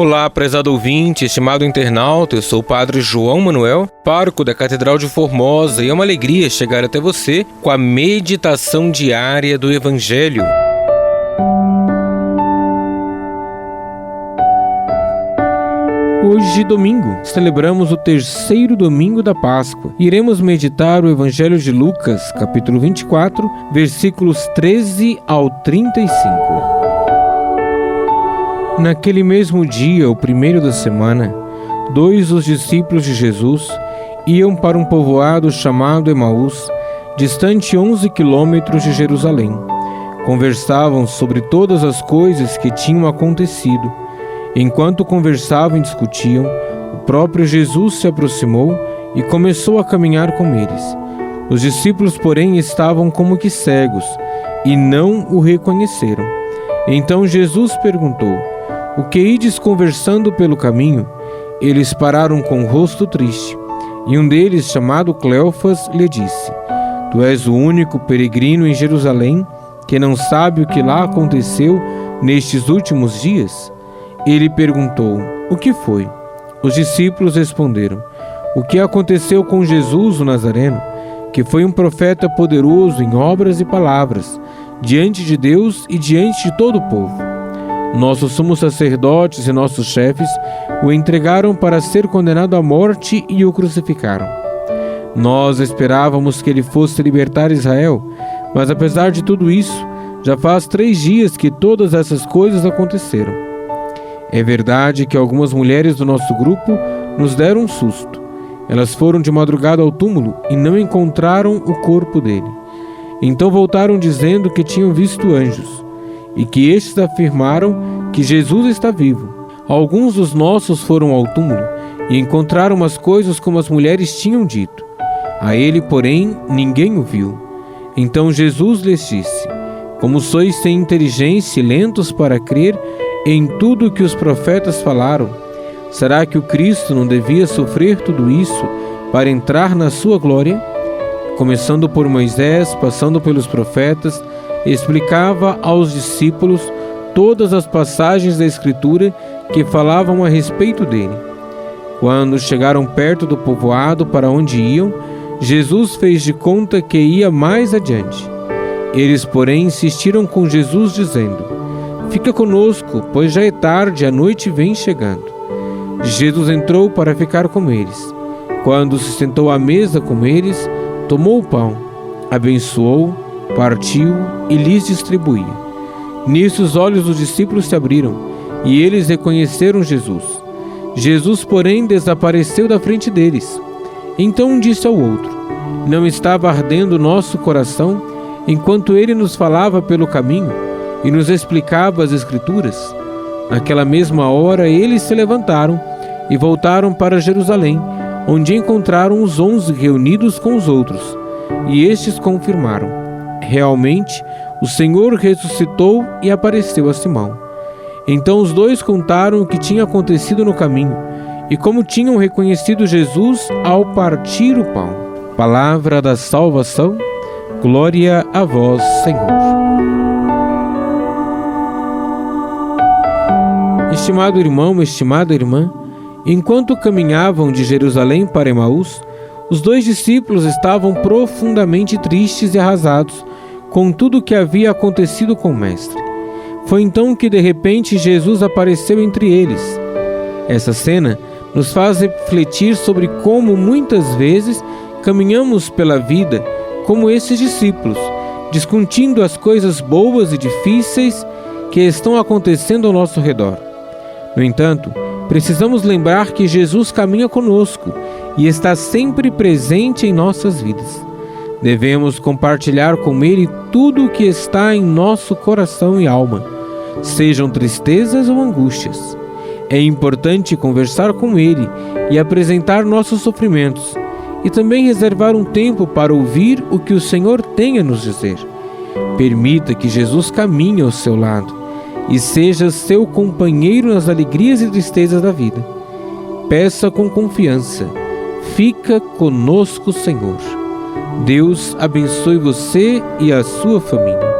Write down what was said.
Olá, prezado ouvinte, estimado internauta, eu sou o Padre João Manuel, pároco da Catedral de Formosa, e é uma alegria chegar até você com a meditação diária do Evangelho. Hoje, domingo, celebramos o terceiro domingo da Páscoa. Iremos meditar o Evangelho de Lucas, capítulo 24, versículos 13 ao 35. Naquele mesmo dia, o primeiro da semana, dois dos discípulos de Jesus iam para um povoado chamado Emaús, distante 11 quilômetros de Jerusalém. Conversavam sobre todas as coisas que tinham acontecido. Enquanto conversavam e discutiam, o próprio Jesus se aproximou e começou a caminhar com eles. Os discípulos, porém, estavam como que cegos e não o reconheceram. Então Jesus perguntou: "O que ides conversando pelo caminho?" Eles pararam com o rosto triste. E um deles, chamado Cleofas, lhe disse: "Tu és o único peregrino em Jerusalém que não sabe o que lá aconteceu nestes últimos dias?" Ele perguntou: "O que foi?" Os discípulos responderam: "O que aconteceu com Jesus o Nazareno, que foi um profeta poderoso em obras e palavras, diante de Deus e diante de todo o povo. Nossos sumos sacerdotes e nossos chefes o entregaram para ser condenado à morte e o crucificaram. Nós esperávamos que ele fosse libertar Israel, mas apesar de tudo isso, já faz 3 dias que todas essas coisas aconteceram. É verdade que algumas mulheres do nosso grupo nos deram um susto. Elas foram de madrugada ao túmulo e não encontraram o corpo dele. Então voltaram dizendo que tinham visto anjos e que estes afirmaram que Jesus está vivo. Alguns dos nossos foram ao túmulo e encontraram as coisas como as mulheres tinham dito. A ele, porém, ninguém o viu. Então Jesus lhes disse: Como sois sem inteligência e lentos para crer em tudo o que os profetas falaram? Será que o Cristo não devia sofrer tudo isso para entrar na sua glória? Começando por Moisés, passando pelos profetas, explicava aos discípulos todas as passagens da Escritura que falavam a respeito dele. Quando chegaram perto do povoado para onde iam, Jesus fez de conta que ia mais adiante. Eles, porém, insistiram com Jesus, dizendo: "Fica conosco, pois já é tarde, a noite vem chegando." Jesus entrou para ficar com eles. Quando se sentou à mesa com eles, tomou o pão, abençoou, partiu e lhes distribuía. Nisso os olhos dos discípulos se abriram e eles reconheceram Jesus. Jesus, porém, desapareceu da frente deles. Então um disse ao outro: "Não estava ardendo o nosso coração enquanto ele nos falava pelo caminho e nos explicava as Escrituras?" Naquela mesma hora eles se levantaram e voltaram para Jerusalém, onde encontraram os 11 reunidos com os outros, e estes confirmaram: "Realmente, o Senhor ressuscitou e apareceu a Simão." Então os dois contaram o que tinha acontecido no caminho e como tinham reconhecido Jesus ao partir o pão. Palavra da salvação. Glória a vós, Senhor. Estimado irmão, estimada irmã, enquanto caminhavam de Jerusalém para Emaús, os dois discípulos estavam profundamente tristes e arrasados com tudo o que havia acontecido com o Mestre. Foi então que de repente Jesus apareceu entre eles. Essa cena nos faz refletir sobre como muitas vezes caminhamos pela vida como esses discípulos, discutindo as coisas boas e difíceis que estão acontecendo ao nosso redor. No entanto, precisamos lembrar que Jesus caminha conosco e está sempre presente em nossas vidas. Devemos compartilhar com Ele tudo o que está em nosso coração e alma, sejam tristezas ou angústias. É importante conversar com Ele e apresentar nossos sofrimentos, e também reservar um tempo para ouvir o que o Senhor tem a nos dizer. Permita que Jesus caminhe ao seu lado e seja seu companheiro nas alegrias e tristezas da vida. Peça com confiança: "Fica conosco, Senhor." Deus abençoe você e a sua família.